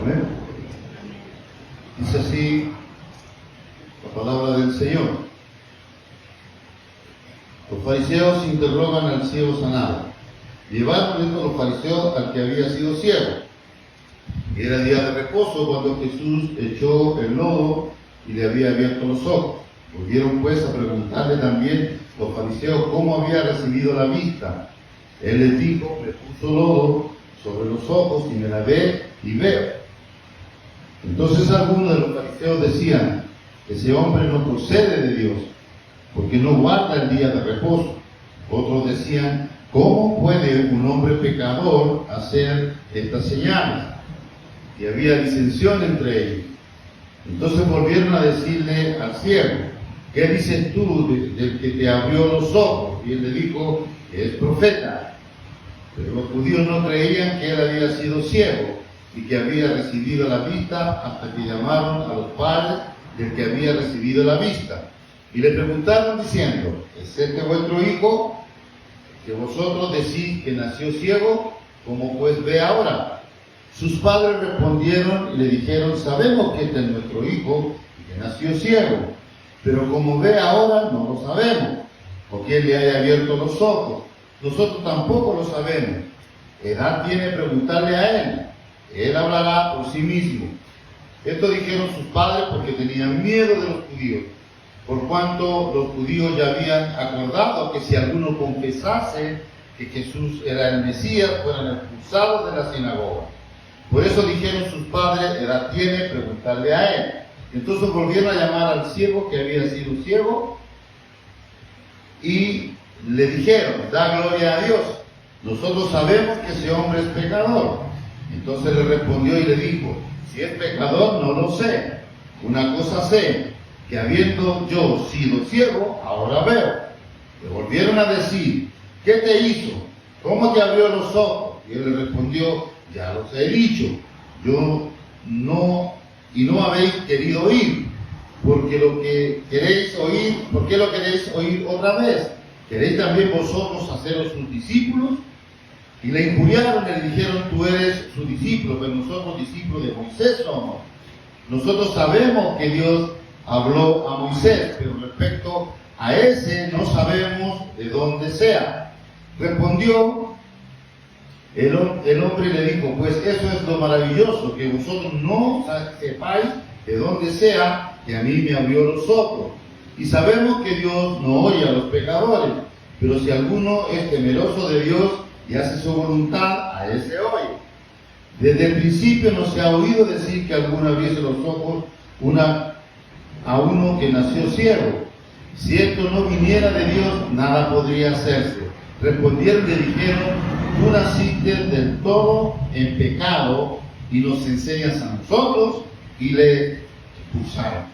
Amén. Dice así la palabra del Señor. Los fariseos interrogan al ciego sanado. Llevaron esto los fariseos al que había sido ciego. Era día de reposo cuando Jesús echó el lodo y le había abierto los ojos. Volvieron pues a preguntarle también los fariseos cómo había recibido la vista. Él les dijo: me puso lodo sobre los ojos y me lavé y veo. Entonces algunos de los fariseos decían: ese hombre no procede de Dios, porque no guarda el día de reposo. Otros decían: ¿cómo puede un hombre pecador hacer estas señales? Y había disensión entre ellos. Entonces volvieron a decirle al ciego: ¿qué dices tú del que te abrió los ojos? Y él le dijo que es profeta. Pero los judíos no creían que él había sido ciego y que había recibido la vista, hasta que llamaron a los padres del que había recibido la vista. Y le preguntaron diciendo: ¿es este vuestro hijo, que vosotros decís que nació ciego? ¿Cómo pues ve ahora? Sus padres respondieron y le dijeron: sabemos que este es nuestro hijo y que nació ciego, pero como ve ahora no lo sabemos, o quién le haya abierto los ojos. Nosotros tampoco lo sabemos. Edad tiene preguntarle a él. Él hablará por sí mismo. Esto dijeron sus padres porque tenían miedo de los judíos, por cuanto los judíos ya habían acordado que si alguno confesase que Jesús era el Mesías, fueran expulsados de la sinagoga. Por eso dijeron sus padres: edad tiene preguntarle a él. Entonces volvieron a llamar al ciego que había sido ciego y le dijeron: da gloria a Dios, nosotros sabemos que ese hombre es pecador. Entonces le respondió y le dijo: si es pecador no lo sé. Una cosa sé, que habiendo yo sido ciego, ahora veo. Le volvieron a decir: ¿qué te hizo? ¿Cómo te abrió los ojos? Y él le respondió: ya los he dicho, yo no, y no habéis querido oír, porque lo que queréis oír, ¿por qué lo queréis oír otra vez? ¿Queréis también vosotros haceros sus discípulos? Y le injuriaron y le dijeron: tú eres su discípulo, pero nosotros discípulos de Moisés somos. Nosotros sabemos que Dios habló a Moisés, pero respecto a ese no sabemos de dónde sea. Respondió el hombre y le dijo: pues eso es lo maravilloso, que vosotros no sepáis de dónde sea, que a mí me abrió los ojos. Y sabemos que Dios no oye a los pecadores, pero si alguno es temeroso de Dios y hace su voluntad, a ese oye. Desde el principio no se ha oído decir que alguno abriese los ojos a uno que nació ciego. Si esto no viniera de Dios, nada podría hacerse. Respondieron y le dijeron: tú naciste del todo en pecado y nos enseñas a nosotros, y le expulsaron.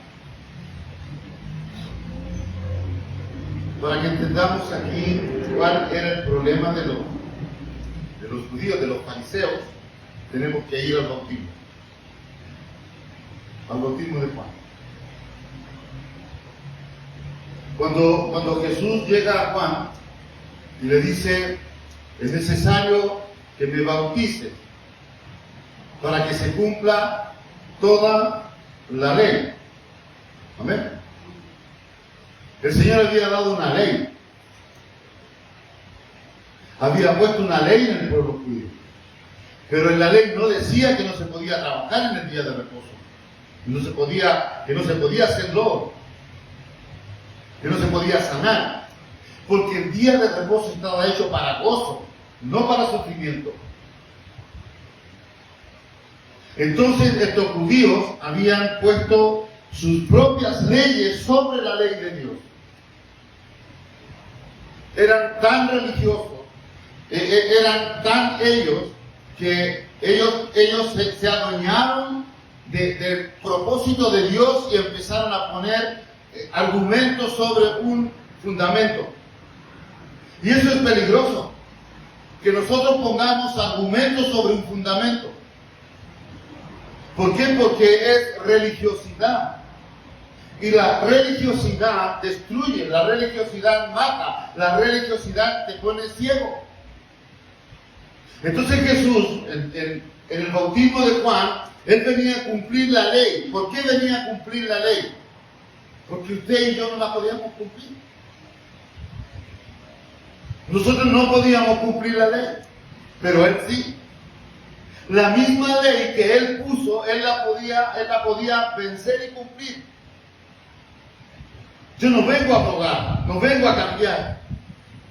Para que entendamos aquí cuál era el problema de los judíos, de los fariseos, tenemos que ir al bautismo de Juan. Cuando Jesús llega a Juan y le dice: es necesario que me bautice para que se cumpla toda la ley. Amén. El Señor había dado una ley. Había puesto una ley en el pueblo judío. Pero en la ley no decía que no se podía trabajar en el día de reposo. Que no se podía hacer lodo. Que no se podía sanar. Porque el día de reposo estaba hecho para gozo, no para sufrimiento. Entonces estos judíos habían puesto sus propias leyes sobre la ley de Dios. Eran tan religiosos, eran tan ellos, que ellos se adueñaron del propósito de Dios y empezaron a poner argumentos sobre un fundamento. Y eso es peligroso, que nosotros pongamos argumentos sobre un fundamento. ¿Por qué? Porque es religiosidad. Y la religiosidad destruye, la religiosidad mata, la religiosidad te pone ciego. Entonces Jesús, en el bautismo de Juan, Él venía a cumplir la ley. ¿Por qué venía a cumplir la ley? Porque usted y yo no la podíamos cumplir. Nosotros no podíamos cumplir la ley, pero Él sí. La misma ley que Él puso, Él la podía vencer y cumplir. Yo no vengo a abogar, no vengo a cambiar,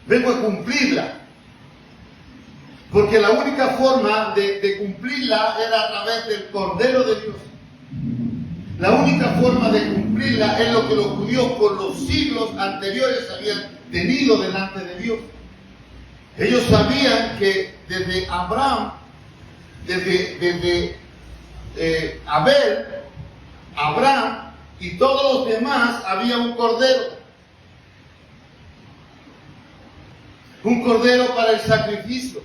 vengo a cumplirla. Porque la única forma de cumplirla era a través del Cordero de Dios. La única forma de cumplirla es lo que los judíos por los siglos anteriores habían tenido delante de Dios. Ellos sabían que desde Abraham, desde Abel, Abraham y todos los demás había un cordero. Un cordero para el sacrificio.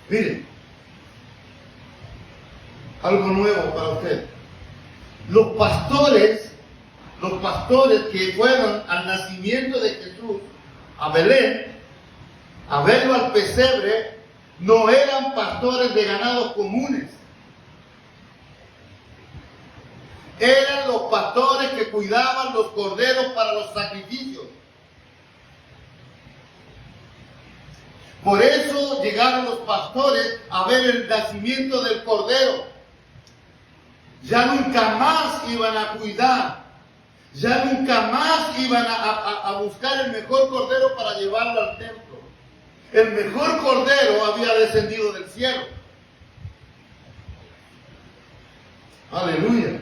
Miren, algo nuevo para usted. Los pastores que fueron al nacimiento de Jesús, a Belén, a verlo al pesebre, no eran pastores de ganados comunes. Eran los pastores que cuidaban los corderos para los sacrificios. Por eso llegaron los pastores a ver el nacimiento del cordero. Ya nunca más iban a cuidar, ya nunca más iban a buscar el mejor cordero para llevarlo al templo. El mejor cordero había descendido del cielo. Aleluya.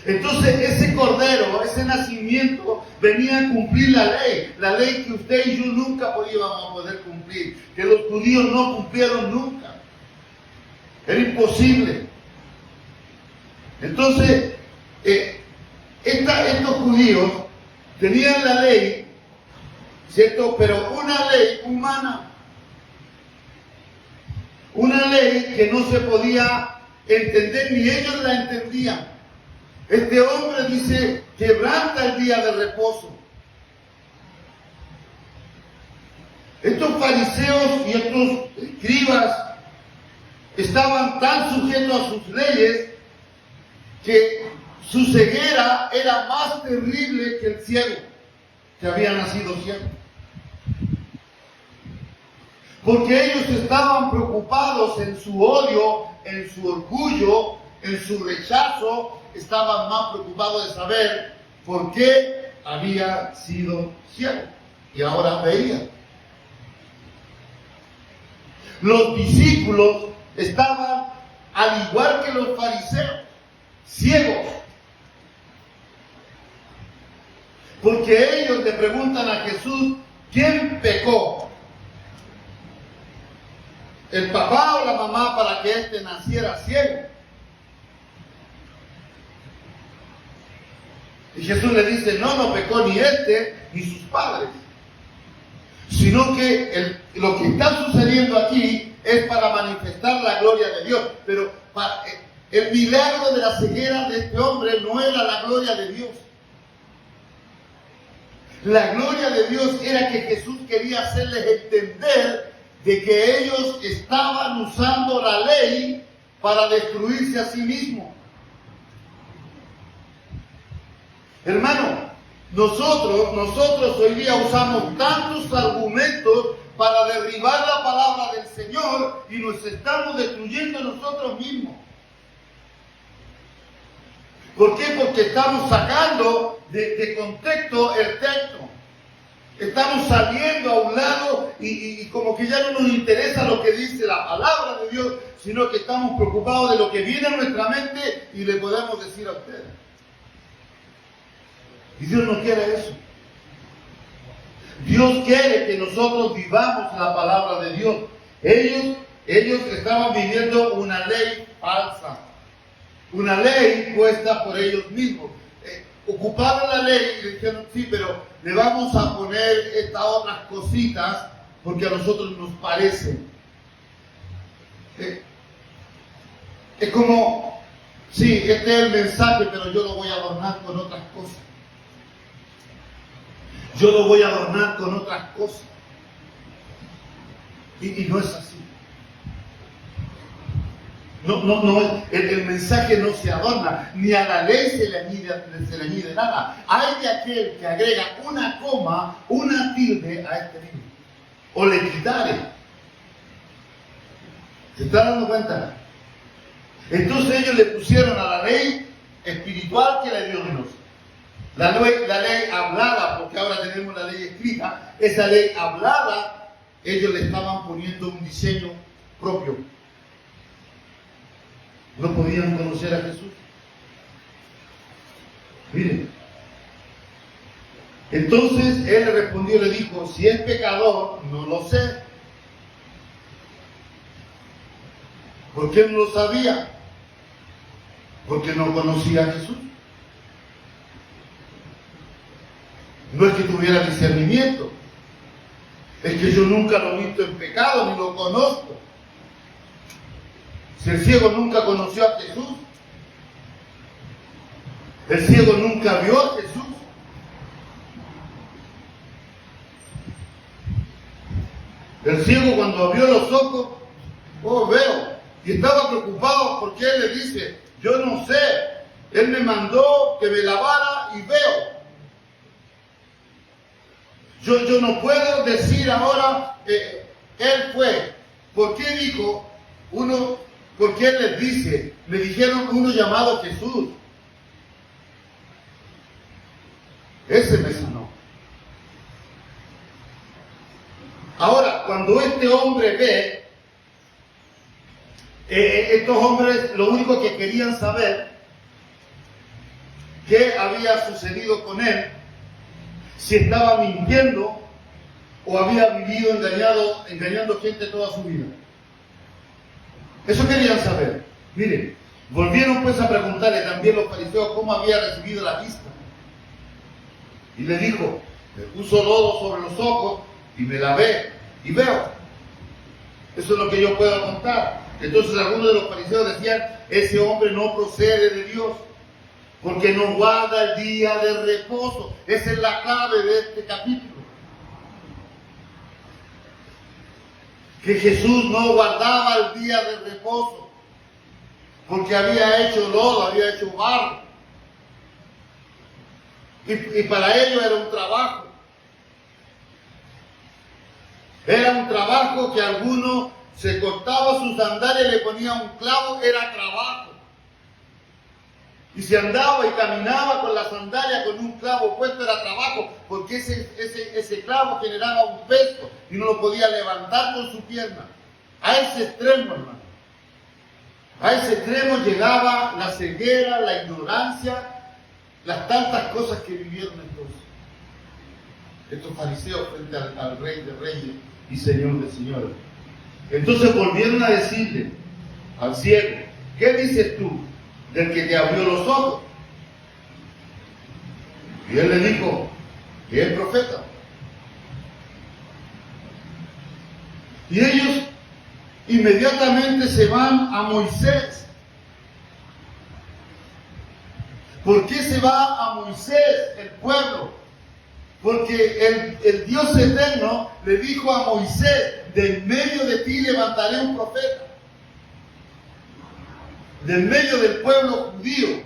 Entonces ese cordero, ese nacimiento, venía a cumplir la ley que usted y yo nunca podíamos poder cumplir, que los judíos no cumplieron nunca. Era imposible. Entonces, estos judíos tenían la ley, ¿cierto? Pero una ley humana, una ley que no se podía entender, ni ellos la entendían. Este hombre dice, quebranta el día de reposo. Estos fariseos y estos escribas estaban tan sujetos a sus leyes que su ceguera era más terrible que el ciego, que había nacido ciego. Porque ellos estaban preocupados en su odio, en su orgullo, en su rechazo, estaban más preocupados de saber por qué había sido ciego y ahora veía. Los discípulos estaban al igual que los fariseos, ciegos. Porque ellos le preguntan a Jesús, ¿quién pecó? ¿El papá o la mamá para que éste naciera ciego? Y Jesús le dice, no pecó ni este ni sus padres. Sino que lo que está sucediendo aquí es para manifestar la gloria de Dios. Pero el milagro de la ceguera de este hombre no era la gloria de Dios. La gloria de Dios era que Jesús quería hacerles entender de que ellos estaban usando la ley para destruirse a sí mismos. Hermano, nosotros hoy día usamos tantos argumentos para derribar la palabra del Señor y nos estamos destruyendo nosotros mismos. ¿Por qué? Porque estamos sacando de contexto el texto. Estamos saliendo a un lado y como que ya no nos interesa lo que dice la palabra de Dios, sino que estamos preocupados de lo que viene a nuestra mente y le podemos decir a ustedes. Y Dios no quiere eso. Dios quiere que nosotros vivamos la palabra de Dios. Ellos estaban viviendo una ley falsa. Una ley puesta por ellos mismos. Ocuparon la ley y dijeron, sí, pero le vamos a poner estas otras cositas porque a nosotros nos parecen. Es como, sí, este es el mensaje, pero yo lo voy a adornar con otras cosas. Yo lo voy a adornar con otras cosas. Y no es así. El mensaje no se adorna, ni a la ley se le añade nada. Hay de aquel que agrega una coma, una tilde a este libro, o le quitare. ¿Se está dando cuenta? Entonces ellos le pusieron a la ley espiritual que le dio Dios. La ley hablada, porque ahora tenemos la ley escrita, esa ley hablada, ellos le estaban poniendo un diseño propio. No podían conocer a Jesús. Miren. Entonces él le respondió, le dijo, si es pecador, no lo sé. ¿Por qué no lo sabía? Porque no conocía a Jesús. No es que tuviera discernimiento, es que yo nunca lo he visto en pecado, ni lo conozco. Si el ciego nunca conoció a Jesús, el ciego nunca vio a Jesús. El ciego cuando abrió los ojos, oh, veo, y estaba preocupado porque él le dice, yo no sé, él me mandó que me lavara y veo. Yo no puedo decir ahora que él fue. ¿Por qué dijo uno? Porque él les dice, le dijeron uno llamado Jesús. Ese me sanó. Ahora, cuando este hombre ve, estos hombres lo único que querían saber, qué había sucedido con él, si estaba mintiendo o había vivido engañando gente toda su vida. Eso querían saber. Miren, volvieron pues a preguntarle también los fariseos cómo había recibido la vista. Y le dijo, me puso lodo sobre los ojos y me lavé y veo. Eso es lo que yo puedo contar. Entonces algunos de los fariseos decían, ese hombre no procede de Dios, porque no guarda el día de reposo. Esa es la clave de este capítulo. Que Jesús no guardaba el día de reposo, porque había hecho lodo, había hecho barro. Y para ellos era un trabajo. Era un trabajo que alguno se cortaba sus sandalias y le ponía un clavo, era trabajo. Y si andaba y caminaba con la sandalia con un clavo puesto era trabajo, porque ese clavo generaba un peso y no lo podía levantar con su pierna. A ese extremo, hermano. A ese extremo llegaba la ceguera, la ignorancia, las tantas cosas que vivieron estos fariseos frente al Rey de Reyes y Señor de Señores. Entonces volvieron a decirle al ciego, ¿qué dices tú del que te abrió los ojos? Y él le dijo que es profeta. Y ellos inmediatamente se van a Moisés. ¿Por qué se va a Moisés el pueblo? Porque el Dios eterno le dijo a Moisés, de en medio de ti levantaré un profeta. Del medio del pueblo judío.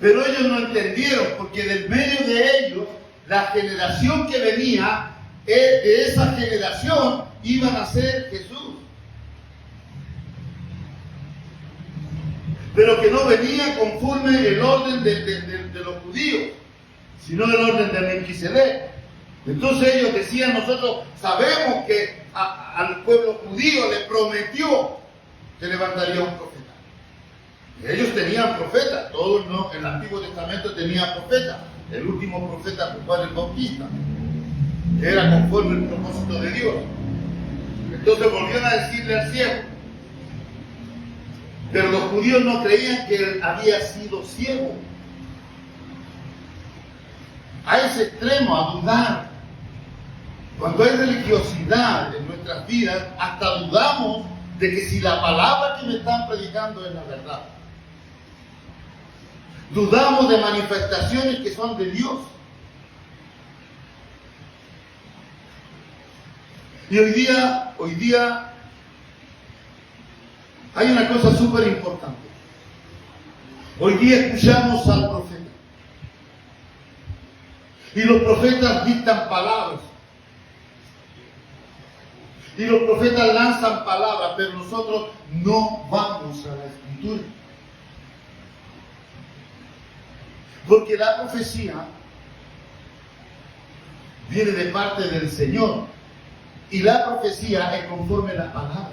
Pero ellos no entendieron, porque del medio de ellos, la generación que venía, de esa generación, iban a ser Jesús. Pero que no venía conforme el orden de los judíos, sino el orden de Melquisedec. Entonces ellos decían, nosotros sabemos que al pueblo judío le prometió que levantaría un profeta. Ellos tenían profetas, todo el Antiguo Testamento tenía profetas. El último profeta fue Juan el Bautista, que era conforme al propósito de Dios. Entonces volvieron a decirle al ciego, pero los judíos no creían que él había sido ciego. A ese extremo, a dudar. Cuando hay religiosidad en nuestras vidas, hasta dudamos de que si la palabra que me están predicando es la verdad. Dudamos de manifestaciones que son de Dios. Y hoy día Hay una cosa súper importante. Hoy día escuchamos al profeta. Y los profetas dictan palabras. Y los profetas lanzan palabras, pero nosotros no vamos a la Escritura. Porque la profecía viene de parte del Señor. Y la profecía es conforme a la palabra.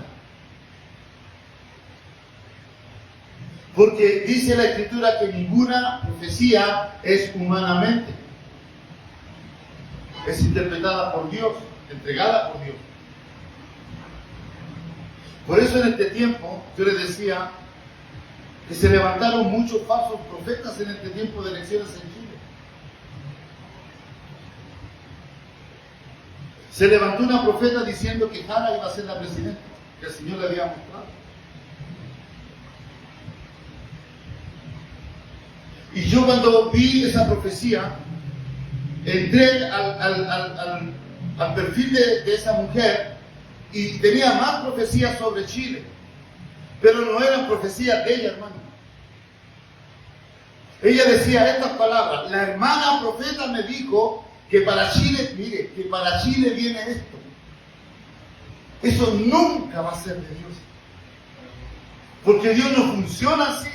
Porque dice la Escritura que ninguna profecía es humanamente. Es interpretada por Dios, entregada por Dios. Por eso en este tiempo, yo les decía que se levantaron muchos falsos profetas en este tiempo de elecciones en Chile. Se levantó una profeta diciendo que Jara iba a ser la presidenta, que el Señor le había mostrado. Y yo cuando vi esa profecía, entré al perfil de esa mujer y tenía más profecías sobre Chile, pero no eran profecías de ella, hermano. Ella decía estas palabras: la hermana profeta me dijo que para Chile, mire, que para Chile viene esto. Eso nunca va a ser de Dios, porque Dios no funciona así.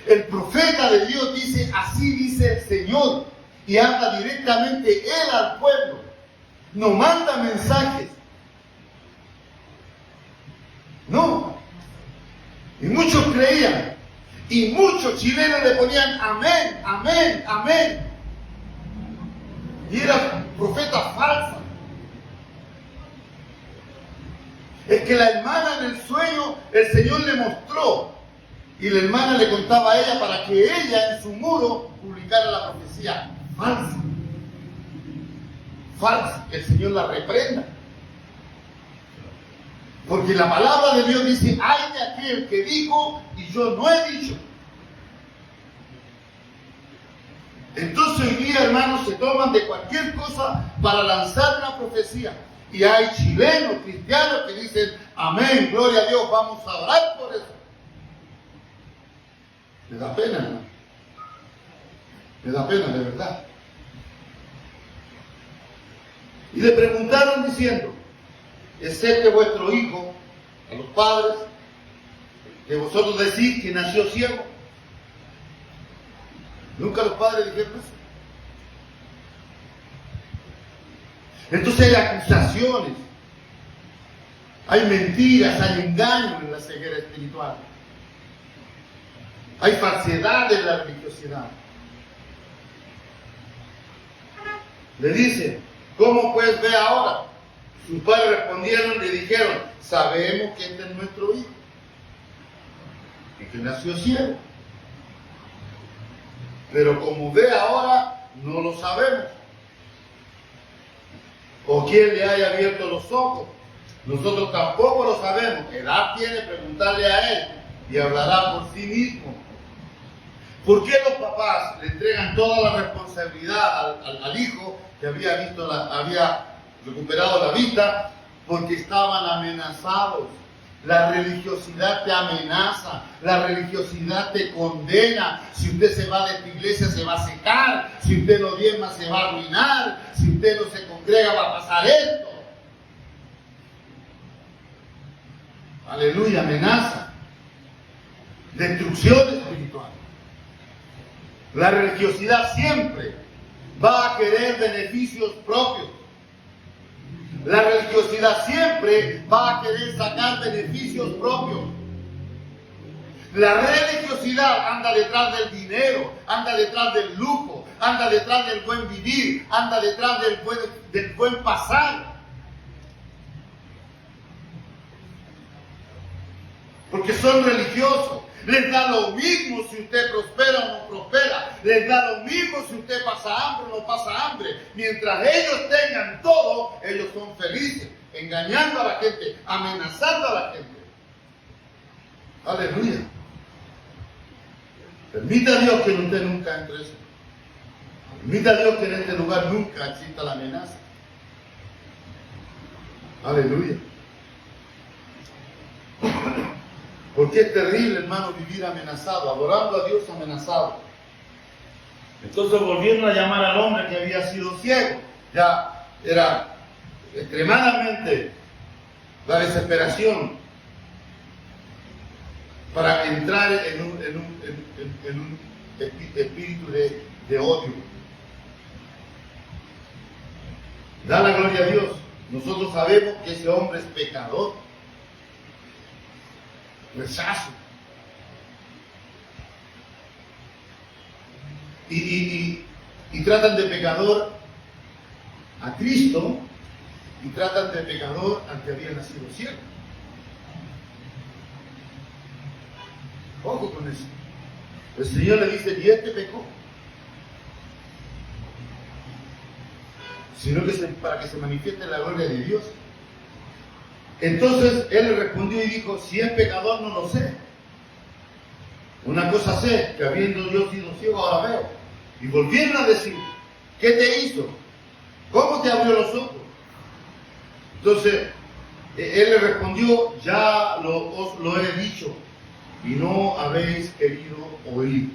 El profeta de Dios dice: así dice el Señor, y habla directamente Él al pueblo. No manda mensajes. No. Y muchos creían. Y muchos chilenos le ponían amén, amén, amén. Y era profeta falsa. Es que la hermana en el sueño, el Señor le mostró. Y la hermana le contaba a ella para que ella en su muro publicara la profecía falsa. Falsa, que el Señor la reprenda. Porque la palabra de Dios dice: ay de aquel que dijo y yo no he dicho. Entonces hoy día, hermanos, se toman de cualquier cosa para lanzar una profecía. Y hay chilenos, cristianos que dicen: amén, gloria a Dios, vamos a orar por eso. Me da pena, hermano. Me da pena, de verdad. Y le preguntaron diciendo: ¿es este vuestro hijo, a los padres, que vosotros decís que nació ciego? Nunca los padres dijeron eso. Entonces hay acusaciones, hay mentiras, hay engaños en la ceguera espiritual. Hay falsedad en la religiosidad. Le dice: ¿cómo pues ve ahora? Sus padres respondieron, le dijeron: sabemos que este es nuestro hijo y que nació ciego, pero como ve ahora, no lo sabemos. O quién le haya abierto los ojos, nosotros tampoco lo sabemos. Edad tiene, preguntarle a él y hablará por sí mismo. ¿Por qué los papás le entregan toda la responsabilidad al hijo que había recuperado la vista? Porque estaban amenazados. La religiosidad te amenaza, la religiosidad te condena. Si usted se va de esta iglesia se va a secar, si usted no diezma se va a arruinar, si usted no se congrega va a pasar esto. Aleluya, amenaza. Destrucción espiritual. La religiosidad siempre va a querer beneficios propios. La religiosidad siempre va a querer sacar beneficios propios. La religiosidad anda detrás del dinero, anda detrás del lujo, anda detrás del buen vivir, anda detrás del buen pasar. Porque son religiosos. Les da lo mismo si usted prospera o no prospera. Les da lo mismo si usted pasa hambre o no pasa hambre. Mientras ellos tengan todo, ellos son felices. Engañando a la gente, amenazando a la gente. Aleluya. Permita a Dios que usted nunca entre eso. Permita a Dios que en este lugar nunca exista la amenaza. Aleluya. Porque es terrible, hermano, vivir amenazado, adorando a Dios amenazado. Entonces volvieron a llamar al hombre que había sido ciego. Ya era extremadamente la desesperación para entrar en un espíritu de odio. Da la gloria a Dios. Nosotros sabemos que ese hombre es pecador. Rechazo. Y tratan de pecador a Cristo y tratan de pecador al que había nacido ciego. Ojo con eso. El Señor le dice, y este pecó. Sino que para que se manifieste la gloria de Dios. Entonces él le respondió y dijo, si es pecador no lo sé. Una cosa sé, que habiendo yo sido ciego ahora veo. Y volvieron a decir, ¿qué te hizo? ¿Cómo te abrió los ojos? Entonces él le respondió, ya os lo he dicho y no habéis querido oír.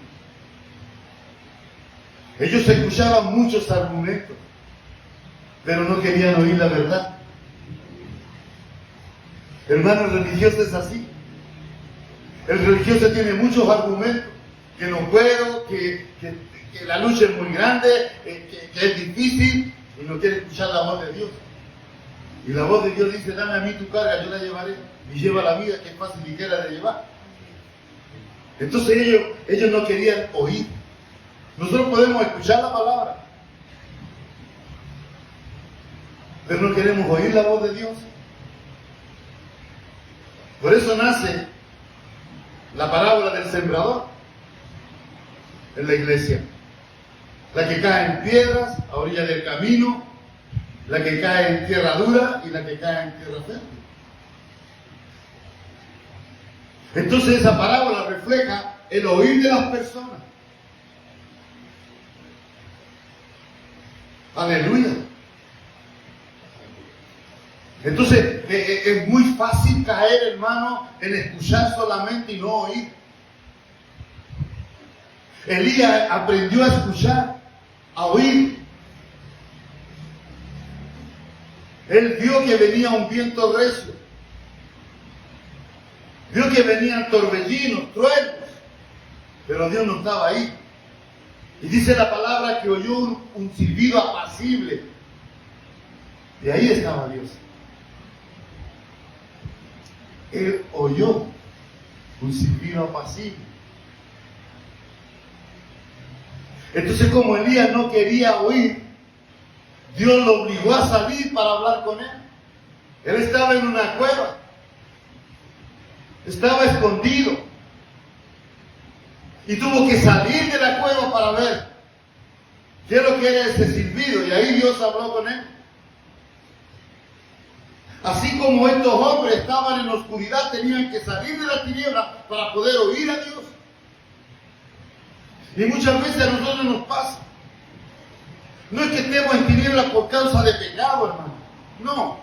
Ellos escuchaban muchos argumentos, pero no querían oír la verdad. Hermano, el religioso es así. El religioso tiene muchos argumentos, que no puedo, que la lucha es muy grande, que es difícil, y no quiere escuchar la voz de Dios. Y la voz de Dios dice, dame a mí tu carga, yo la llevaré, y lleva la vida que es fácil y ligera de llevar. Entonces ellos no querían oír. Nosotros podemos escuchar la palabra, pero no queremos oír la voz de Dios. Por eso nace la parábola del sembrador en la iglesia. La que cae en piedras a orilla del camino, la que cae en tierra dura y la que cae en tierra fértil. Entonces esa parábola refleja el oír de las personas. Aleluya. Entonces es muy fácil caer, hermano, en escuchar solamente y no oír. Elías aprendió a escuchar, a oír. Él vio que venía un viento recio. Vio que venían torbellinos, truenos. Pero Dios no estaba ahí. Y dice la palabra que oyó un silbido apacible. Y ahí estaba Dios. Él oyó un silbido apacible. Entonces, como Elías no quería oír, Dios lo obligó a salir para hablar con él. Él estaba en una cueva. Estaba escondido. Y tuvo que salir de la cueva para ver qué es lo que era ese silbido. Y ahí Dios habló con él. Así como estos hombres estaban en la oscuridad, tenían que salir de la tiniebla para poder oír a Dios. Y muchas veces a nosotros nos pasa. No es que estemos en tinieblas por causa de pecado, hermano. No.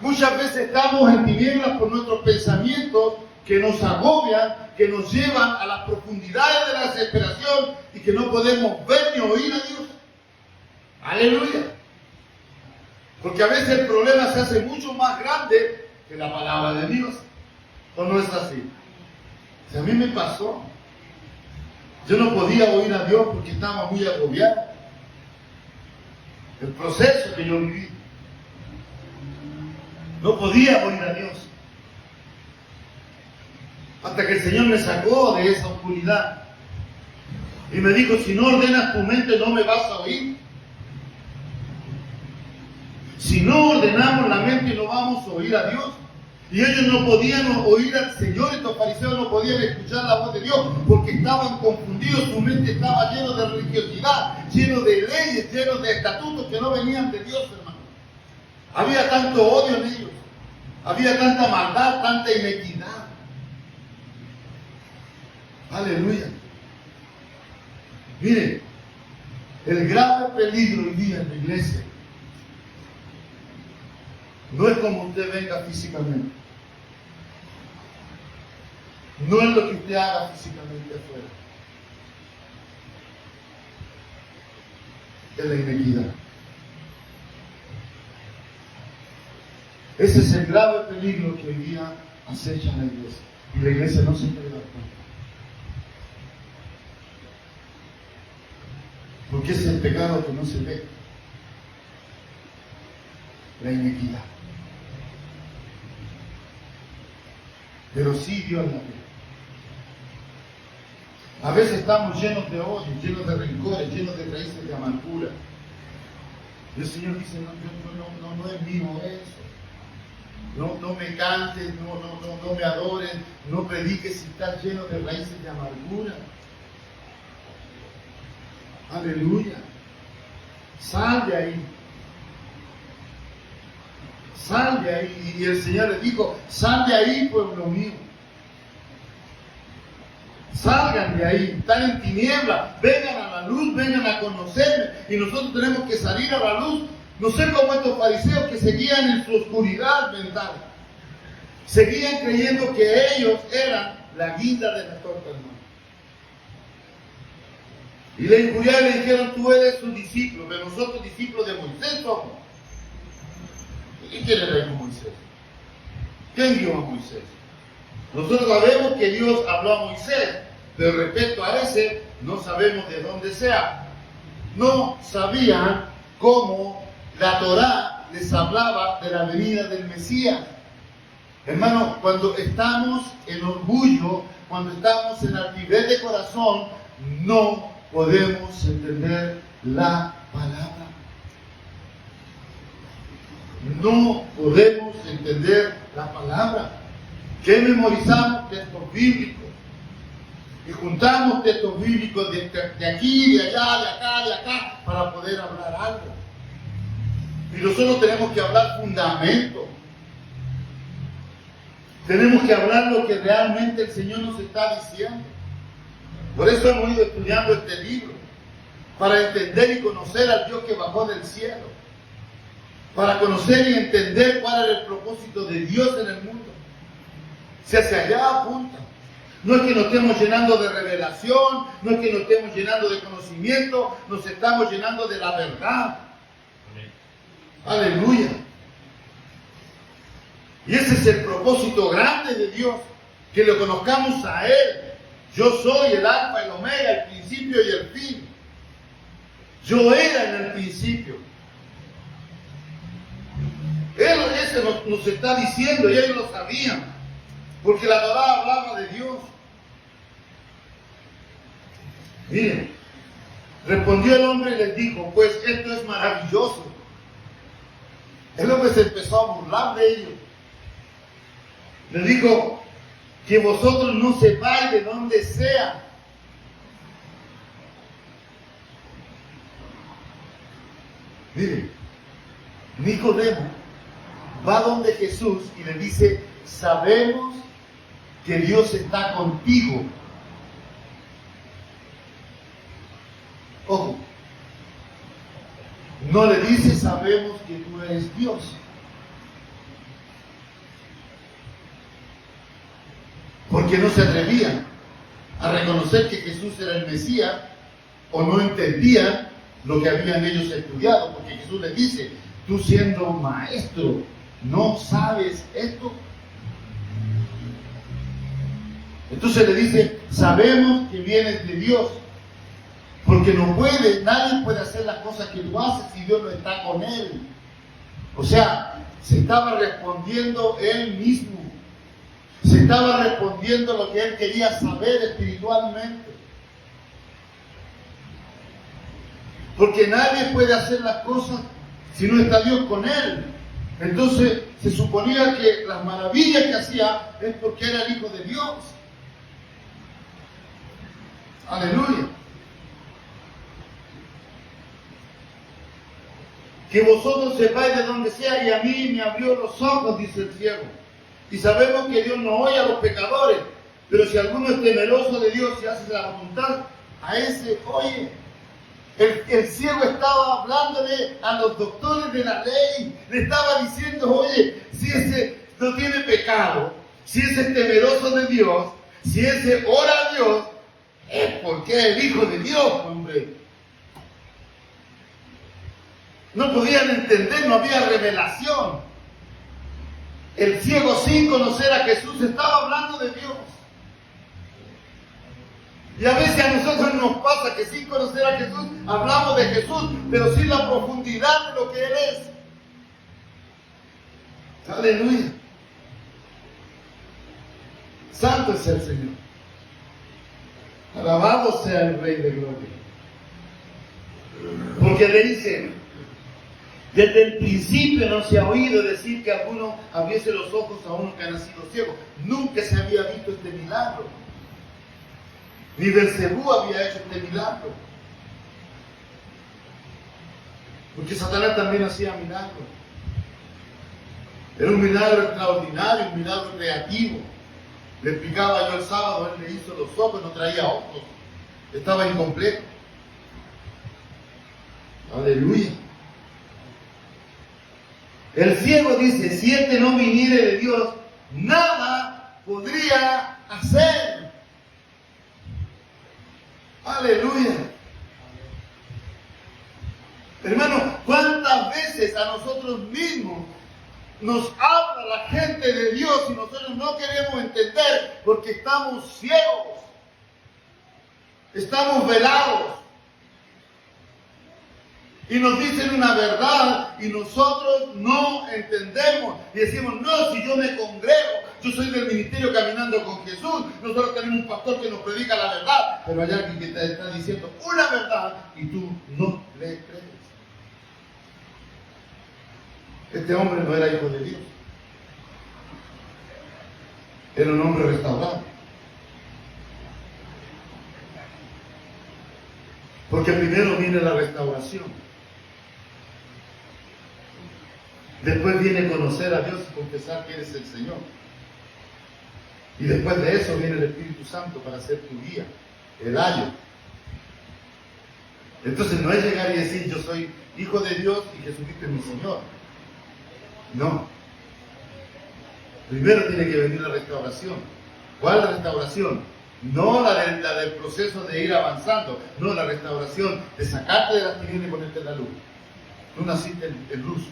Muchas veces estamos en tinieblas por nuestros pensamientos que nos agobian, que nos llevan a las profundidades de la desesperación y que no podemos ver ni oír a Dios. Aleluya. Porque a veces el problema se hace mucho más grande que la palabra de Dios. ¿O no es así? Si a mí me pasó, yo no podía oír a Dios porque estaba muy agobiado. El proceso que yo viví. No podía oír a Dios. Hasta que el Señor me sacó de esa oscuridad. Y me dijo, si no ordenas tu mente no me vas a oír. Si no ordenamos la mente no vamos a oír a Dios. Y ellos no podían oír al Señor, estos fariseos no podían escuchar la voz de Dios porque estaban confundidos, su mente estaba llena de religiosidad, lleno de leyes, lleno de estatutos que no venían de Dios, hermano. Había tanto odio en ellos, había tanta maldad, tanta inequidad. Aleluya. Miren, el grave peligro hoy día en la iglesia no es como usted venga físicamente. no es lo que usted haga físicamente afuera. Es la inequidad. Ese es el grave peligro que hoy día acecha en la iglesia. Y la iglesia no se puede dar cuenta. Porque ese es el pecado que no se ve. La inequidad. Pero sí Dios la ve. A veces estamos llenos de odio, llenos de rencores, llenos de raíces de amargura. Y el Señor dice, no es mío eso. No me cantes, no me adores, no prediques si estás lleno de raíces de amargura. Aleluya. Sal de ahí. Sal de ahí. Y el Señor le dijo, sal de ahí, pueblo mío. Salgan de ahí, están en tinieblas, vengan a la luz, vengan a conocerme. Y nosotros tenemos que salir a la luz. No ser como estos fariseos que seguían en su oscuridad mental. Seguían creyendo que ellos eran la guinda de la torta, hermano. Y le injuriaron y le dijeron, tú eres su discípulo, pero nosotros discípulos de Moisés somos. ¿Y quién era Moisés? ¿Quién guió a Moisés? Nosotros sabemos que Dios habló a Moisés, pero respecto a ese, no sabemos de dónde sea. No sabían cómo la Torá les hablaba de la venida del Mesías. Hermano, cuando estamos en orgullo, cuando estamos en altivez de corazón, no podemos entender la palabra. No podemos entender la palabra. Que memorizamos textos bíblicos y juntamos textos bíblicos de aquí, de allá, de acá, de acá, para poder hablar algo. Y nosotros tenemos que hablar fundamento. Tenemos que hablar lo que realmente el Señor nos está diciendo. Por eso hemos ido estudiando este libro, para entender y conocer al Dios que bajó del cielo, para conocer y entender cuál era el propósito de Dios en el mundo. Si hacia allá apunta. No es que nos estemos llenando de revelación, no es que nos estemos llenando de conocimiento, nos estamos llenando de la verdad. Aleluya. Y ese es el propósito grande de Dios, que lo conozcamos a Él. Yo soy el alfa y el omega, el principio y el fin. Yo era en el principio. Él ese nos está diciendo y ellos lo sabían, porque la Torá hablaba de Dios. Miren, respondió el hombre y les dijo, pues esto es maravilloso. El hombre se empezó a burlar de ellos. Les dijo, que vosotros no sepáis de dónde sea. Miren, Nicodemo va donde Jesús y le dice, sabemos que Dios está contigo. Ojo, no le dice, sabemos que tú eres Dios. Porque no se atrevían a reconocer que Jesús era el Mesías, o no entendían lo que habían ellos estudiado, porque Jesús les dice, tú siendo maestro, ¿no sabes esto? Entonces le dice, sabemos que vienes de Dios, porque nadie puede hacer las cosas que tú haces si Dios no está con él. O sea, se estaba respondiendo él mismo. Se estaba respondiendo lo que él quería saber espiritualmente. Porque nadie puede hacer las cosas si no está Dios con él. Entonces se suponía que las maravillas que hacía es porque era el Hijo de Dios. Aleluya. Que vosotros sepáis de dónde sea, y a mí me abrió los ojos, dice el ciego. Y sabemos que Dios no oye a los pecadores, pero si alguno es temeroso de Dios y hace la voluntad, a ese oye. El ciego estaba hablándole a los doctores de la ley, le estaba diciendo, oye, si ese no tiene pecado, si ese es temeroso de Dios, si ese ora a Dios, es porque es el Hijo de Dios, hombre. No podían entender, no había revelación. El ciego sin conocer a Jesús estaba hablando de Dios. Y a veces a nosotros nos pasa que sin conocer a Jesús hablamos de Jesús, pero sin la profundidad de lo que Él es. Aleluya. Santo es el Señor. Alabado sea el Rey de Gloria. Porque le dice, desde el principio no se ha oído decir que alguno abriese los ojos a uno que ha nacido ciego. Nunca se había visto este milagro. Ni Belcebú había hecho este milagro. Porque Satanás también hacía milagros. Era un milagro extraordinario, un milagro creativo. Le explicaba yo el sábado, él le hizo los ojos, no traía ojos. Estaba incompleto. Aleluya. El ciego dice, si este no viniere de Dios, nada podría hacer. Aleluya. Hermano, ¿cuántas veces a nosotros mismos nos habla la gente de Dios y nosotros no queremos entender porque estamos ciegos? Estamos velados. Y nos dicen una verdad y nosotros no entendemos. Y decimos, no, si yo me congrego, yo soy del ministerio Caminando con Jesús. Nosotros tenemos un pastor que nos predica la verdad. Pero hay alguien que te está diciendo una verdad y tú no le crees. Este hombre no era hijo de Dios. Era un hombre restaurado. Porque primero viene la restauración. Después viene conocer a Dios y confesar que Él es el Señor. Y después de eso viene el Espíritu Santo para ser tu guía, el ayo. Entonces no es llegar y decir, yo soy hijo de Dios y Jesucristo es mi Señor. No. Primero tiene que venir la restauración. ¿Cuál es la restauración? No la del proceso de ir avanzando. No, la restauración de sacarte de las tinieblas y ponerte en la luz. Tú naciste en luz.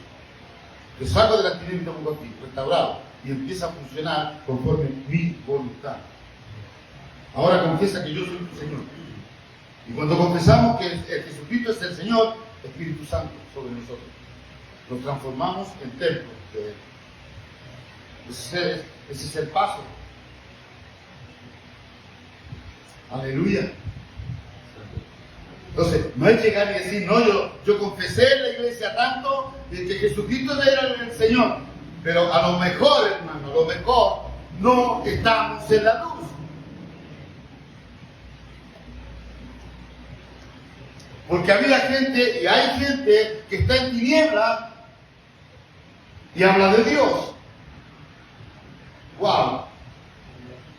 Te saco de las tinieblas y te pongo a ti, restaurado. Y empieza a funcionar conforme mi voluntad. Ahora confiesa que yo soy tu Señor. Y cuando confesamos que el Jesucristo es el Señor, Espíritu Santo sobre nosotros. Nos transformamos en templos de Él. Ese es el paso. Aleluya. Entonces, no es llegar y decir, no, yo confesé en la iglesia tanto de que Jesucristo era el Señor. Pero a lo mejor, hermano, a lo mejor no estamos en la luz. Porque había gente y hay gente que está en tinieblas y habla de Dios. ¡Wow!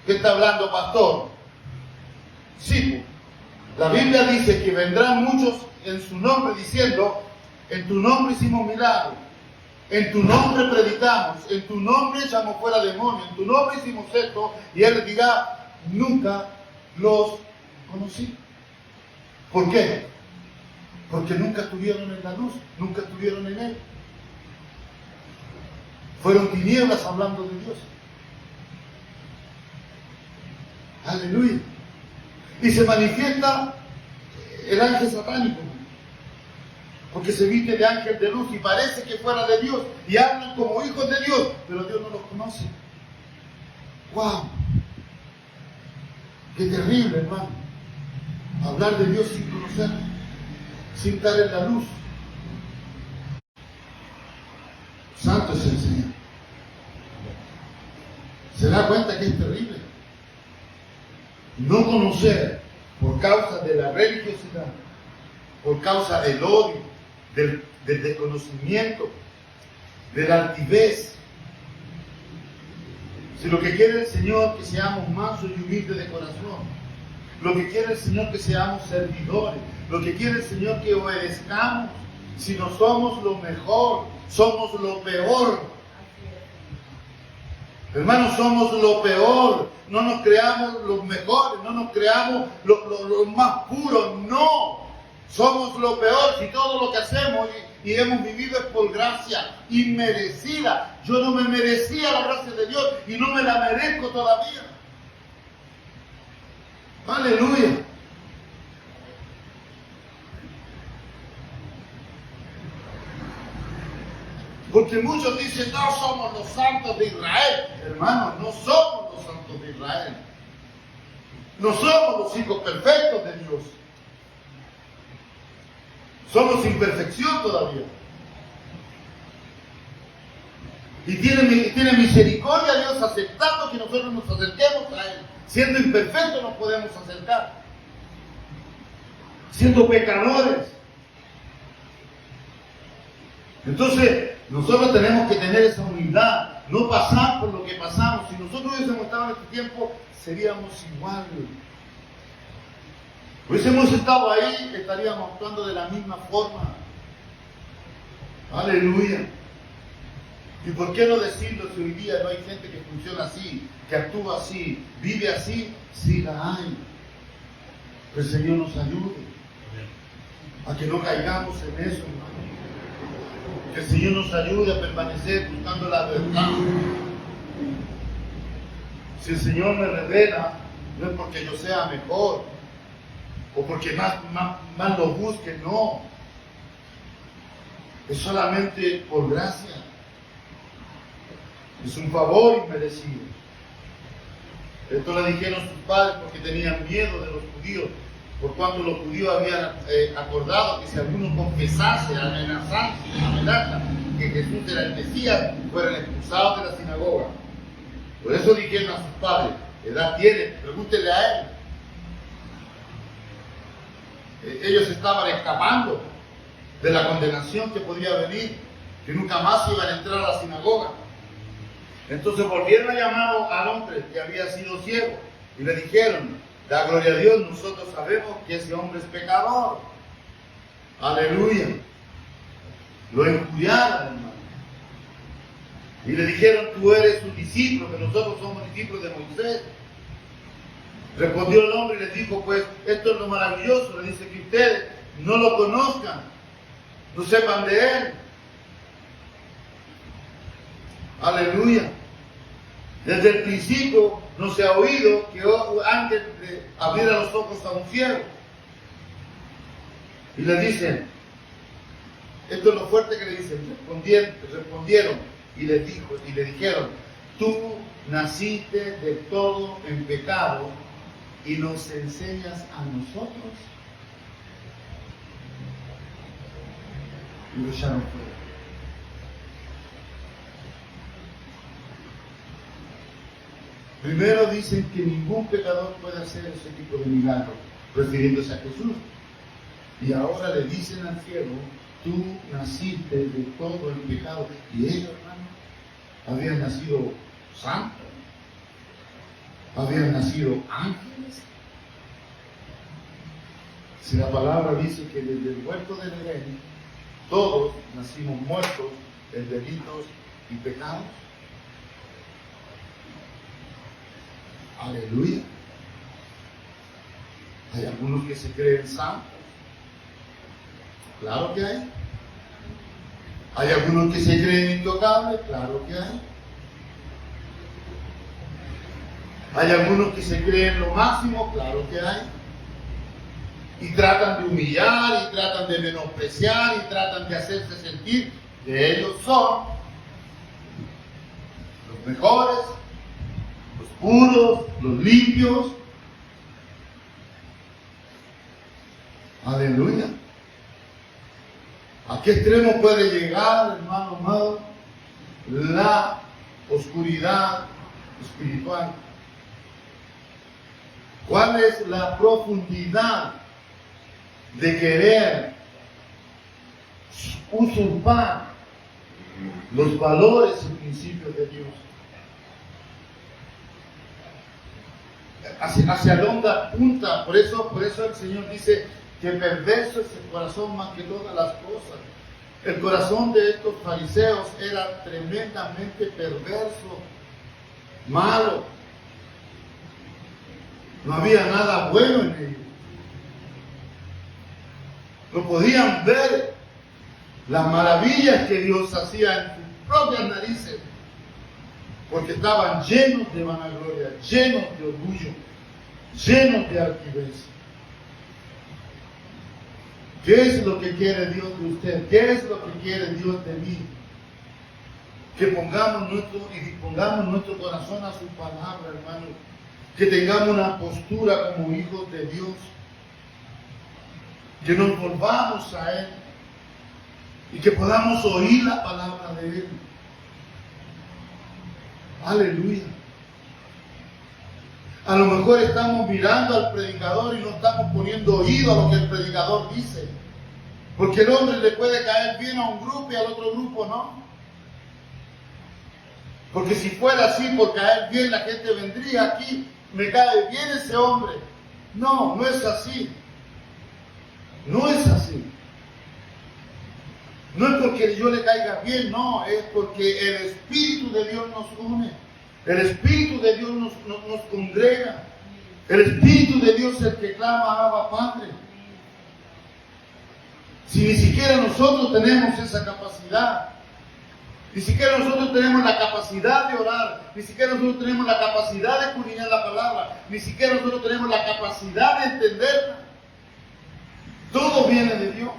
¿Qué está hablando, pastor? Sí, la Biblia dice que vendrán muchos en su nombre diciendo, en tu nombre hicimos milagros, en tu nombre predicamos, en tu nombre echamos fuera demonios, en tu nombre hicimos esto, y Él les dirá, nunca los conocí. ¿Por qué? Porque nunca estuvieron en la luz, nunca estuvieron en Él. Fueron tinieblas hablando de Dios. Aleluya. Y se manifiesta el ángel satánico, porque se viste de ángel de luz y parece que fuera de Dios y hablan como hijos de Dios, pero Dios no los conoce. ¡Wow! ¡Qué terrible, hermano! Hablar de Dios sin conocerlo, sin estar en la luz. Santo es el Señor. ¿Se da cuenta que es terrible? No conocer por causa de la religiosidad, por causa del odio, del desconocimiento, de la altivez. Si lo que quiere el Señor es que seamos mansos y humildes de corazón, lo que quiere el Señor es que seamos servidores, lo que quiere el Señor es que obedezcamos. Si no somos lo mejor, somos lo peor. Hermanos, somos lo peor. no nos creamos los mejores, no nos creamos los más puros, no. Somos lo peor si todo lo que hacemos y hemos vivido es por gracia inmerecida. Yo no me merecía la gracia de Dios y no me la merezco todavía. Aleluya. Porque muchos dicen, no somos los santos de Israel. Hermanos, no somos los santos de Israel. No somos los hijos perfectos de Dios. Somos imperfección todavía. Y tiene misericordia Dios aceptando que nosotros nos acerquemos a Él. Siendo imperfectos nos podemos acercar. Siendo pecadores. Entonces, nosotros tenemos que tener esa humildad. No pasar por lo que pasamos. Si nosotros hubiésemos estado en este tiempo, seríamos iguales. Hubiésemos estado ahí, estaríamos actuando de la misma forma. Aleluya. ¿Y por qué no decirlo si hoy día no hay gente que funciona así, que actúa así, vive así? Sí la hay. Que el Señor nos ayude a que no caigamos en eso, hermano. Que el Señor nos ayude a permanecer buscando la verdad. Si el Señor me revela, no es porque yo sea mejor o porque más lo busque, no. Es solamente por gracia. Es un favor inmerecido. Esto le dijeron sus padres porque tenían miedo de los judíos, por cuanto los judíos habían acordado que si alguno confesase, amenaza que Jesús era el Mesías, fueran expulsados de la sinagoga. Por eso dijeron a sus padres, edad tiene, pregúntele a él. Ellos estaban escapando de la condenación que podría venir, que nunca más iban a entrar a la sinagoga. Entonces volvieron a llamar al hombre que había sido ciego y le dijeron, da gloria a Dios, nosotros sabemos que ese hombre es pecador. Aleluya. Lo injuriaron, hermano. Y le dijeron, tú eres un discípulo, que nosotros somos discípulos de Moisés. Respondió el hombre y les dijo, pues esto es lo maravilloso, le dice que ustedes no lo conozcan, no sepan de él. Aleluya. Desde el principio no se ha oído que ángel abriera los ojos a un ciego. Y le dicen, esto es lo fuerte que le dicen, respondieron y le dijeron, tú naciste de todo en pecado y nos enseñas a nosotros. Y lo echaron fuera. Primero dicen que ningún pecador puede hacer ese tipo de milagro, refiriéndose a Jesús. Y ahora le dicen al ciego, tú naciste de todo el pecado. Y ellos, hermano, habían nacido santos, habían nacido ángeles. Si la palabra dice que desde el huerto del Edén, todos nacimos muertos en delitos y pecados. Aleluya. Hay algunos que se creen santos. Claro que hay. Hay algunos que se creen intocables. Claro que hay. Hay algunos que se creen lo máximo. Claro que hay. Y tratan de humillar, y tratan de menospreciar, y tratan de hacerse sentir que ellos son los mejores, los puros, los limpios. Aleluya. ¿A qué extremo puede llegar, hermano amado, la oscuridad espiritual? ¿Cuál es la profundidad de querer usurpar los valores y principios de Dios? Hacia dónde apunta. Por eso el Señor dice que perverso es el corazón más que todas las cosas. El corazón de estos fariseos era tremendamente perverso, malo. No había nada bueno en ellos. No podían ver las maravillas que Dios hacía en sus propias narices, porque estaban llenos de vanagloria, llenos de orgullo, llenos de altivez. ¿Qué es lo que quiere Dios de usted? ¿Qué es lo que quiere Dios de mí? Que pongamos nuestro corazón a su palabra, hermano. Que tengamos una postura como hijos de Dios. Que nos volvamos a Él. Y que podamos oír la palabra de Él. Aleluya. A lo mejor estamos mirando al predicador y no estamos poniendo oído a lo que el predicador dice. Porque el hombre le puede caer bien a un grupo y al otro grupo no. Porque si fuera así, por caer bien la gente vendría aquí, me cae bien ese hombre. No, no es así. No es así. No es porque yo le caiga bien, no, es porque el Espíritu de Dios nos une. El Espíritu de Dios nos congrega. El Espíritu de Dios es el que clama, Abba, Padre. Si ni siquiera nosotros tenemos esa capacidad, ni siquiera nosotros tenemos la capacidad de orar, ni siquiera nosotros tenemos la capacidad de escudriñar la palabra, ni siquiera nosotros tenemos la capacidad de entenderla. Todo viene de Dios.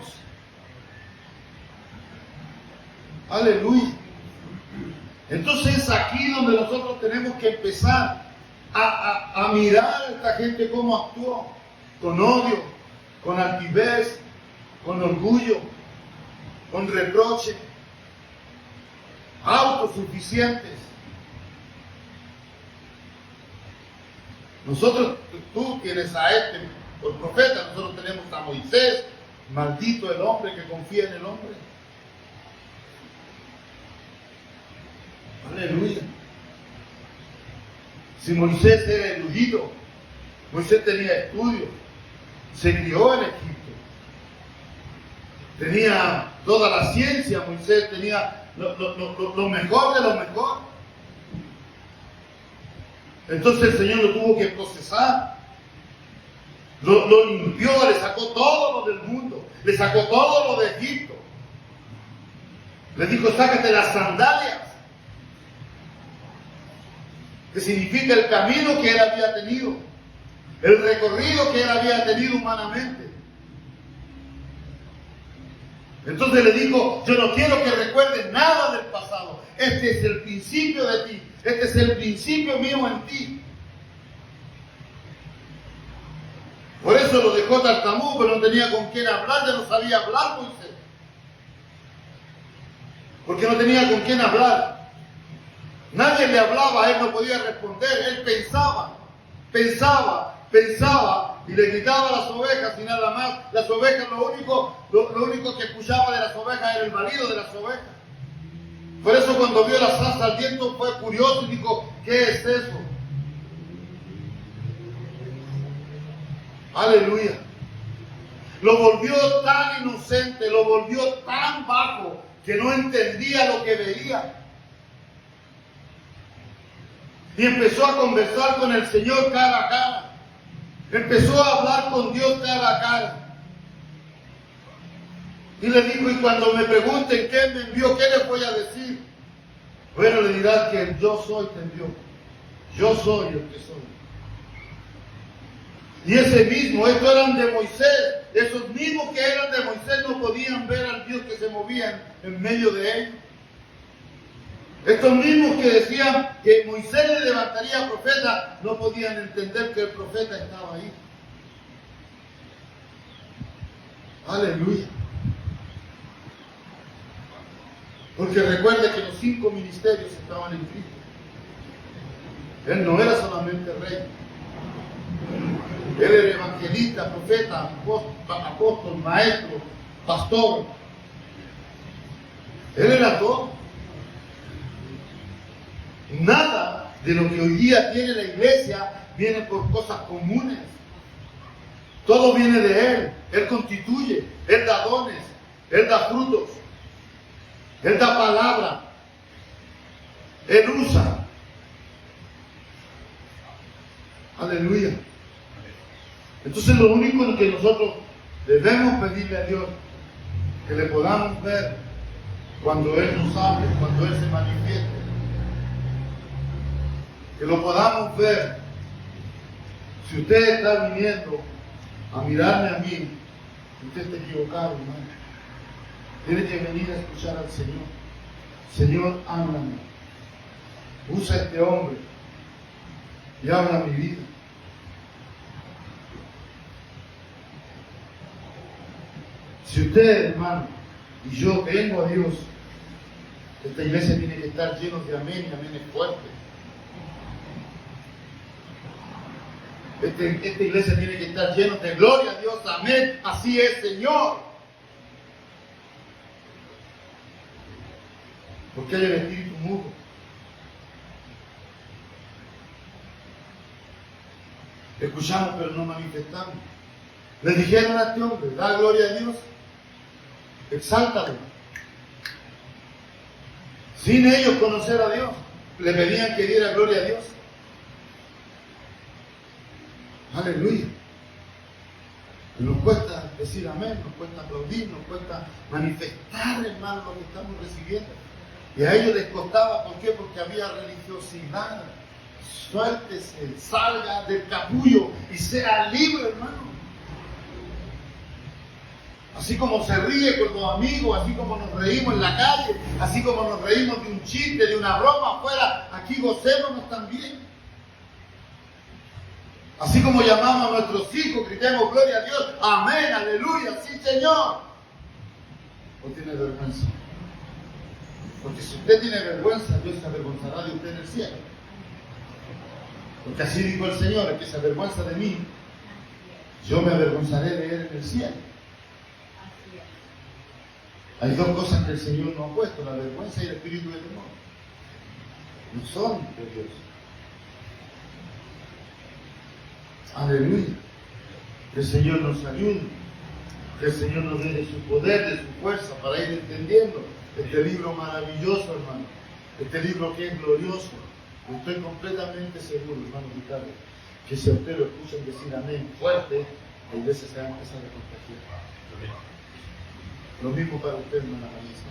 Aleluya. Entonces es aquí donde nosotros tenemos que empezar a mirar a esta gente cómo actuó, con odio, con altivez, con orgullo, con reproche, autosuficientes. Nosotros, tú tienes a este por profeta, nosotros tenemos a Moisés, maldito el hombre que confía en el hombre. Aleluya. Si Moisés era erudito, Moisés tenía estudios, se crió en Egipto, tenía toda la ciencia, Moisés tenía lo mejor de lo mejor. Entonces el Señor lo tuvo que procesar, lo limpió, le sacó todo lo del mundo, le sacó todo lo de Egipto, le dijo: sácate las sandalias, que significa el camino que él había tenido, el recorrido que él había tenido humanamente. Entonces le dijo: yo no quiero que recuerdes nada del pasado, este es el principio de ti, este es el principio mío en ti. Por eso lo dejó tartamudo, pero no tenía con quién hablar, ya no sabía hablar Moisés, porque no tenía con quién hablar. Nadie le hablaba, él no podía responder, él pensaba y le gritaba a las ovejas y nada más. Las ovejas, lo único que escuchaba de las ovejas era el balido de las ovejas. Por eso cuando vio la zarza al viento fue curioso y dijo: ¿qué es eso? Aleluya. Lo volvió tan inocente, lo volvió tan bajo que no entendía lo que veía. Y empezó a conversar con el Señor cara a cara. Empezó a hablar con Dios cara a cara. Y le dijo: y cuando me pregunten quién me envió, ¿qué les voy a decir? Bueno, le dirás que el yo soy te envió. Yo soy el que soy. Y ese mismo, estos eran de Moisés. Esos mismos que eran de Moisés no podían ver al Dios que se movía en medio de ellos. Estos mismos que decían que Moisés le levantaría profeta, no podían entender que el profeta estaba ahí. Aleluya. Porque recuerde que los 5 ministerios estaban en Cristo. Él no era solamente rey. Él era evangelista, profeta, apóstol, maestro, pastor. Él era todo. Nada de lo que hoy día tiene la iglesia viene por cosas comunes. Todo viene de Él. Él constituye, Él da dones, Él da frutos, Él da palabra, Él usa. Aleluya. Entonces lo único que nosotros debemos pedirle a Dios, que le podamos ver cuando Él nos hable, cuando Él se manifieste, que lo podamos ver. Si usted está viniendo a mirarme a mí, usted está equivocado, hermano. Tiene que venir a escuchar al Señor. Señor, háblame. Usa a este hombre y habla mi vida. Si usted, hermano, y yo vengo a Dios, esta iglesia tiene que estar llena de amén y amén fuertes. Esta iglesia tiene que estar llena de gloria a Dios, amén. Así es, Señor. Porque hay el espíritu mudo. Escuchamos pero no manifestamos. Le dijeron a este hombre, da gloria a Dios, exáltalo. Sin ellos conocer a Dios, le pedían que diera gloria a Dios. Aleluya. Nos cuesta decir amén, nos cuesta aplaudir, nos cuesta manifestar, hermano, lo que estamos recibiendo. Y a ellos les costaba, ¿por qué? Porque había religiosidad. Suéltese, salga del capullo y sea libre, hermano. Así como se ríe con los amigos, así como nos reímos en la calle, así como nos reímos de un chiste, de una broma afuera, aquí gocémonos también. Así como llamamos a nuestros hijos, gritemos gloria a Dios, amén, aleluya, sí Señor. ¿O tiene vergüenza? Porque si usted tiene vergüenza, Dios se avergonzará de usted en el cielo. Porque así dijo el Señor, el que se avergüenza de mí, yo me avergonzaré de él en el cielo. Hay dos cosas que el Señor nos ha puesto, la vergüenza y el espíritu de temor. No son de Dios. Aleluya. Que el Señor nos ayude. Que el Señor nos dé de su poder, de su fuerza, para ir entendiendo este libro maravilloso, hermano. Este libro que es glorioso. Estoy completamente seguro, hermano Ricardo, que si a usted lo escuchan decir amén fuerte, la iglesia se va a empezar a contagiar. Lo mismo para usted, hermana Marisa.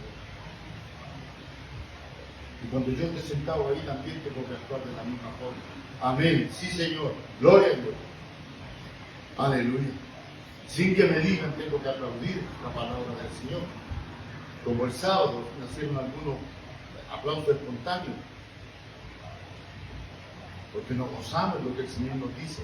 Y cuando yo esté sentado ahí también tengo que actuar de la misma forma. Amén. Sí, Señor. Gloria a Dios. Aleluya. Sin que me digan, tengo que aplaudir la palabra del Señor. Como el sábado, nacieron algunos aplausos espontáneos. Porque nos gozamos lo que el Señor nos dice.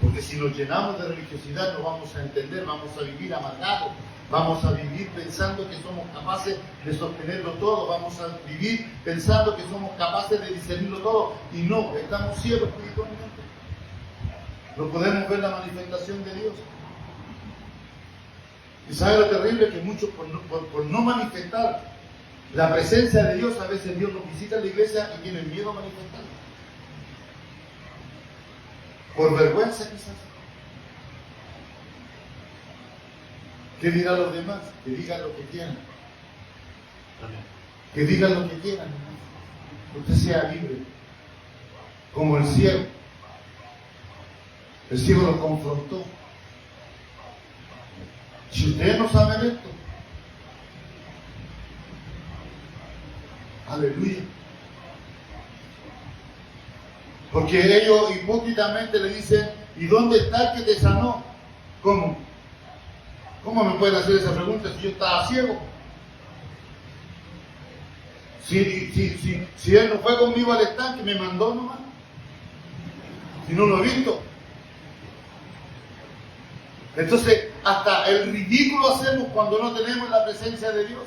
Porque si nos llenamos de religiosidad no vamos a entender, vamos a vivir amargados, vamos a vivir pensando que somos capaces de sostenerlo todo, vamos a vivir pensando que somos capaces de discernirlo todo, y no, estamos ciegos espiritualmente. No podemos ver la manifestación de Dios. Y sabe lo terrible, que muchos por no manifestar la presencia de Dios, a veces Dios nos visita en la iglesia y tienen miedo a manifestarlo. Por vergüenza quizás. ¿Qué dirán los demás? Que digan lo que quieran. Que digan lo que quieran. Usted sea libre. Como el ciego. El ciego lo confrontó. Si ustedes no saben esto, aleluya. Porque ellos hipócritamente le dicen, ¿y dónde está el que te sanó? ¿Cómo? ¿Cómo me pueden hacer esa pregunta si yo estaba ciego? Si él no fue conmigo al estanque, me mandó nomás. Si no lo he visto. Entonces, hasta el ridículo hacemos cuando no tenemos la presencia de Dios.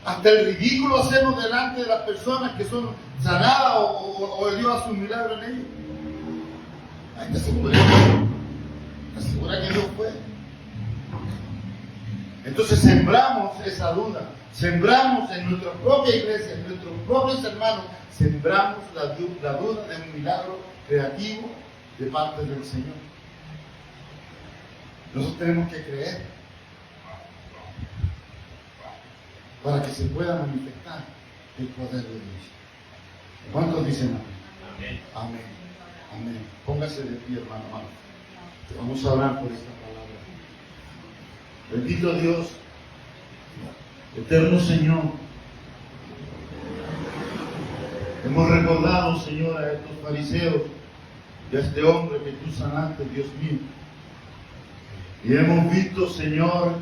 Hasta el ridículo hacemos delante de las personas que son sanadas o Dios hace un milagro en ellos. Ay, ¿te asegura que Dios fue? Entonces sembramos esa duda, sembramos en nuestra propia iglesia, en nuestros propios hermanos, sembramos la duda de un milagro creativo de parte del Señor. Nosotros tenemos que creer para que se pueda manifestar el poder de Dios. ¿Cuántos dicen amén? Amén. Amén. Póngase de pie, hermano. Vamos a orar por esta palabra. Bendito Dios, eterno Señor. Hemos recordado, Señor, a estos fariseos y a este hombre que tú sanaste, Dios mío. Y hemos visto, Señor,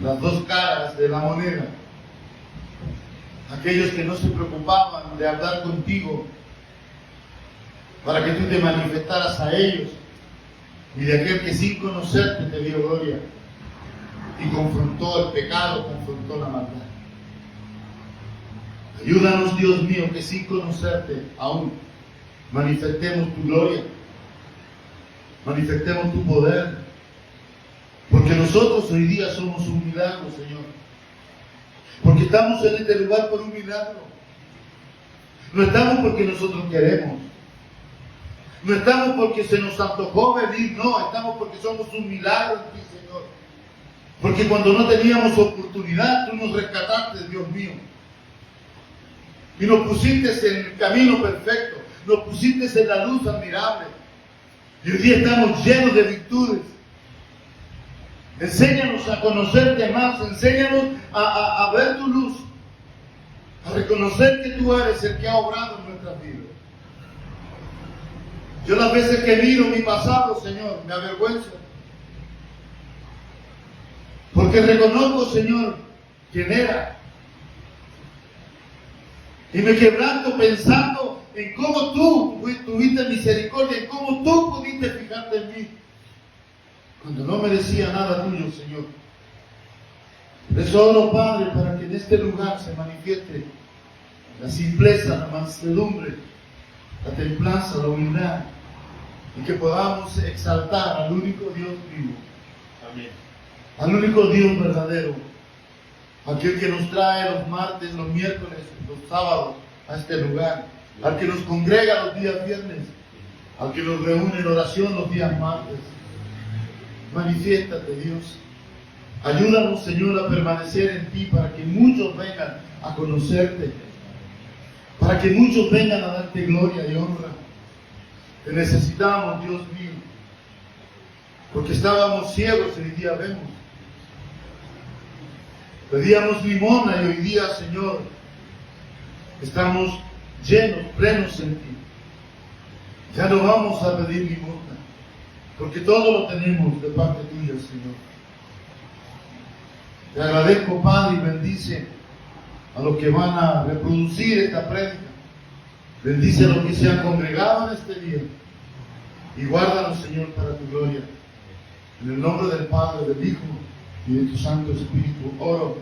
las dos caras de la moneda. Aquellos que no se preocupaban de hablar contigo para que tú te manifestaras a ellos, y de aquel que sin conocerte te dio gloria y confrontó el pecado, confrontó la maldad. Ayúdanos, Dios mío, que sin conocerte aún manifestemos tu gloria, manifestemos tu poder, porque nosotros hoy día somos un milagro, Señor, porque estamos en este lugar por un milagro. No estamos porque nosotros queremos, no estamos porque se nos antojó venir, no, estamos porque somos un milagro en ti, Señor, porque cuando no teníamos oportunidad, tú nos rescataste, Dios mío, y nos pusiste en el camino perfecto, nos pusiste en la luz admirable, y hoy día estamos llenos de virtudes. Enséñanos a conocerte más, enséñanos a ver tu luz, a reconocer que tú eres el que ha obrado en nuestras vidas. Yo las veces que miro mi pasado, Señor, me avergüenzo, porque reconozco, Señor, quién era, y me quebranto pensando en cómo tú tuviste misericordia, en cómo tú pudiste fijarte en mí, cuando no merecía nada tuyo, Señor. Por eso oro, Padre, para que en este lugar se manifieste la simpleza, la mansedumbre, la templanza, la humildad, y que podamos exaltar al único Dios vivo. Amén. Al único Dios verdadero, aquel que nos trae los martes, los miércoles, los sábados a este lugar, al que nos congrega los días viernes, al que nos reúne en oración los días martes. Manifiéstate, Dios. Ayúdanos, Señor, a permanecer en ti para que muchos vengan a conocerte, para que muchos vengan a darte gloria y honra. Te necesitamos, Dios mío, porque estábamos ciegos y hoy día vemos. Pedíamos limosna y hoy día, Señor, estamos llenos, plenos en ti. Ya no vamos a pedir limosna, porque todo lo tenemos de parte tuya, Señor. Te agradezco, Padre, y bendice a los que van a reproducir esta prédica. Bendice a los que se han congregado en este día. Y guárdanos, Señor, para tu gloria. En el nombre del Padre, del Hijo y de tu Santo Espíritu oro.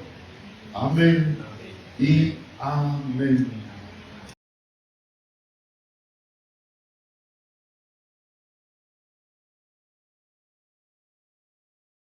Amén y amén.